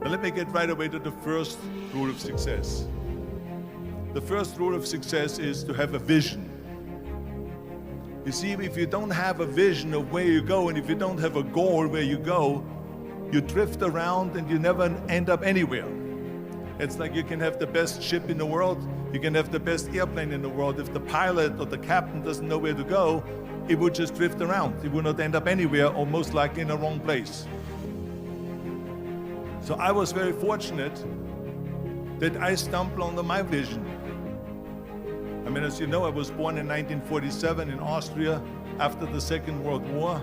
Now let me get right away to the first rule of success. The first rule of success is to have a vision. You see, if you don't have a vision of where you go, and if you don't have a goal where you go, you drift around and you never end up anywhere. It's like you can have the best ship in the world, you can have the best airplane in the world. If the pilot or the captain doesn't know where to go, it would just drift around. It would not end up anywhere, or most likely in the wrong place. So I was very fortunate that I stumbled onto my vision. I mean, as you know, I was born in 1947 in Austria after the Second World War.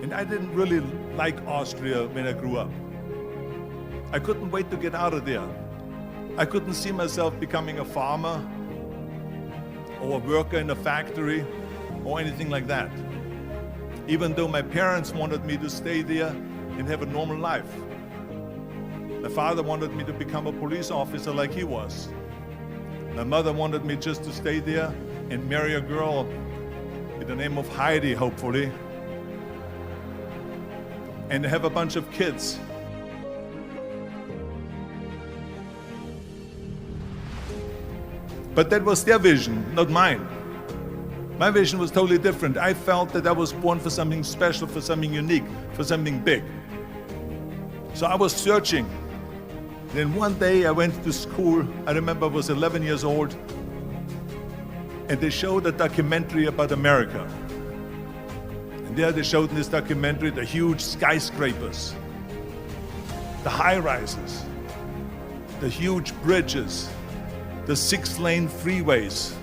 And I didn't really like Austria when I grew up. I couldn't wait to get out of there. I couldn't see myself becoming a farmer or a worker in a factory or anything like that. Even though my parents wanted me to stay there and have a normal life. My father wanted me to become a police officer like he was. My mother wanted me just to stay there and marry a girl with the name of Heidi, hopefully, and have a bunch of kids. But that was their vision, not mine. My vision was totally different. I felt that I was born for something special, for something unique, for something big. So I was searching. Then one day I went to school. I remember I was 11 years old, and they showed a documentary about America. And there they showed in this documentary the huge skyscrapers, the high-rises, the huge bridges, the 6-lane freeways,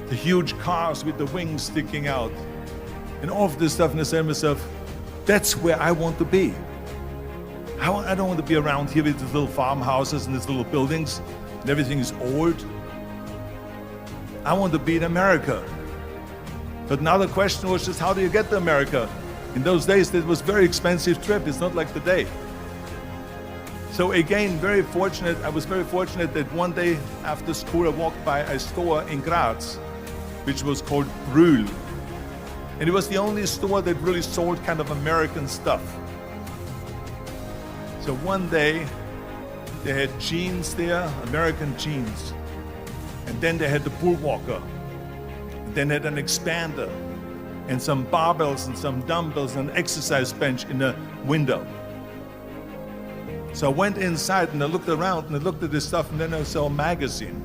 the huge cars with the wings sticking out, and all of this stuff. And I said to myself, that's where I want to be. I don't want to be around here with these little farmhouses and these little buildings, and everything is old. I want to be in America. But now the question was just, how do you get to America? In those days, it was a very expensive trip. It's not like today. So again, I was very fortunate that one day after school, I walked by a store in Graz, which was called Brühl. And it was the only store that really sold kind of American stuff. So one day, they had jeans there, American jeans. And then they had the Bullwalker. And then they had an expander, and some barbells and some dumbbells and an exercise bench in the window. So I went inside and I looked around and I looked at this stuff, and then I saw a magazine.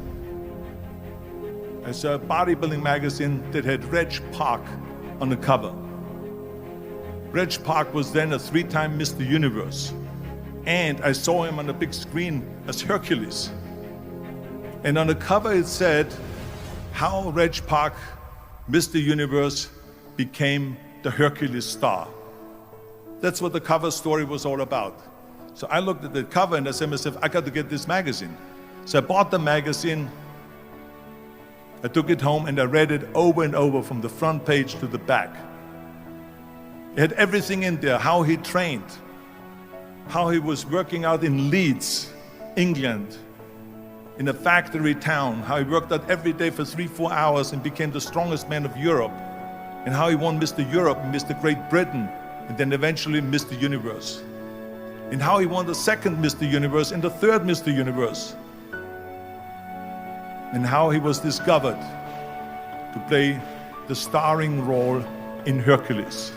I saw a bodybuilding magazine that had Reg Park on the cover. Reg Park was then a 3-time Mr. Universe. And I saw him on the big screen as Hercules. And on the cover it said, how Reg Park, Mr. Universe, became the Hercules star. That's what the cover story was all about. So I looked at the cover and I said to myself, I got to get this magazine. So I bought the magazine, I took it home and I read it over and over from the front page to the back. It had everything in there, how he trained, how he was working out in Leeds, England, in a factory town, how he worked out every day for 3-4 hours and became the strongest man of Europe, and how he won Mr. Europe and Mr. Great Britain, and then eventually Mr. Universe. And how he won the second Mr. Universe and the third Mr. Universe. And how he was discovered to play the starring role in Hercules.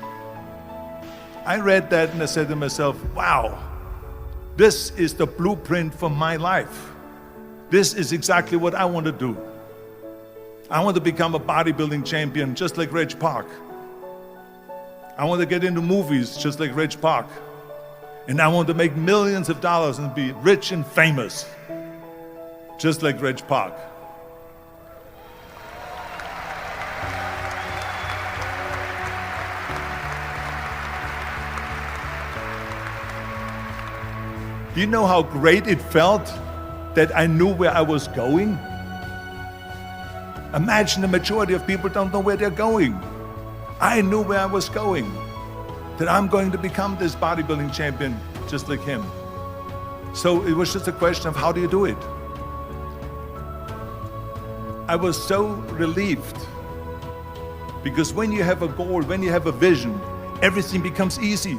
I read that and I said to myself, wow, this is the blueprint for my life. This is exactly what I want to do. I want to become a bodybuilding champion just like Reg Park. I want to get into movies just like Reg Park. And I want to make millions of dollars and be rich and famous just like Reg Park. Do you know how great it felt that I knew where I was going? Imagine the majority of people don't know where they're going. I knew where I was going, that I'm going to become this bodybuilding champion just like him. So it was just a question of how do you do it? I was so relieved because when you have a goal, when you have a vision, everything becomes easy.